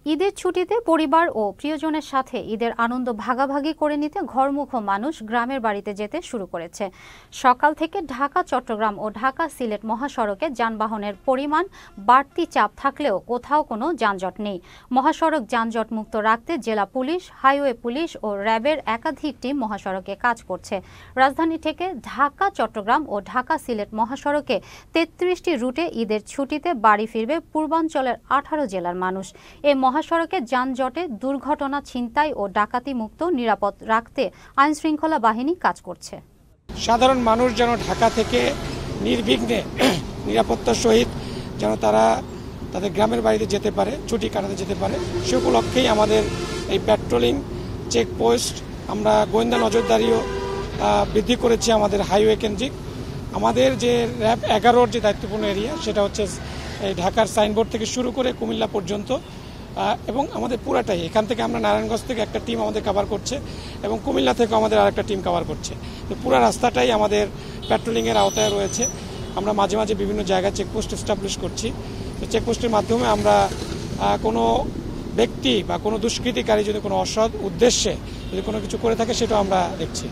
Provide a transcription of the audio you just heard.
ঈদের ছুটিতে পরিবার ও প্রিয়জনের সাথে ঈদের আনন্দ ভাগাভাগি করে নিতে ঘরমুখো মানুষ গ্রামের বাড়িতে যেতে শুরু করেছে। সকাল থেকে ঢাকা চট্টগ্রাম ও ঢাকা সিলেট মহাসড়কে যানবাহনের পরিমাণ বাড়তি চাপ থাকলেও কোথাও কোনো যানজট নেই। মহাসড়ক যানজট মুক্ত রাখতে জেলা পুলিশ, হাইওয়ে পুলিশ ও র্যাবের একাধিক টিম মহাসড়কে কাজ করছে। রাজধানী থেকে ঢাকা চট্টগ্রাম ও ঢাকা সিলেট মহাসড়কে 33টি রুটে ঈদের ছুটিতে বাড়ি ফিরবে পূর্বাঞ্চলের 18 জেলার মানুষ। মহাসড়কে যানজটে দুর্ঘটনা, ছিনতাই ও ডাকাতি মুক্ত নিরাপদ রাখতে আইনশৃঙ্খলা বাহিনী কাজ করছে। সাধারণ মানুষ যেন ঢাকা থেকে নির্বিঘ্নে নিরাপত্তার সহিত যেন তারা তাদের গ্রামের বাড়িতে যেতে পারে, ছুটি কাটাতে যেতে পারে, সে উপলক্ষেই আমাদের এই পেট্রোলিং চেকপোস্ট, আমরা গোয়েন্দা নজরদারিও বৃদ্ধি করেছি আমাদের হাইওয়ে কেন্দ্রিক। আমাদের যে র্যাব 11-র যে দায়িত্বপূর্ণ এরিয়া, সেটা হচ্ছে এই ঢাকার সাইনবোর্ড থেকে শুরু করে কুমিল্লা পর্যন্ত, এবং আমাদের পুরাটাই এখান থেকে আমরা নারায়ণগঞ্জ থেকে একটা টিম আমাদের কভার করছে এবং কুমিল্লা থেকেও আমাদের আরেকটা টিম কভার করছে। তো পুরো রাস্তাটাই আমাদের পেট্রোলিংয়ের আওতায় রয়েছে। আমরা মাঝে মাঝে বিভিন্ন জায়গায় চেকপোস্ট এস্টাবলিশ করছি। তো চেকপোস্টের মাধ্যমে আমরা কোনো ব্যক্তি বা কোনো দুষ্কৃতিকারী যদি কোনো অসৎ উদ্দেশ্যে যদি কোনো কিছু করে থাকে, সেটাও আমরা দেখছি।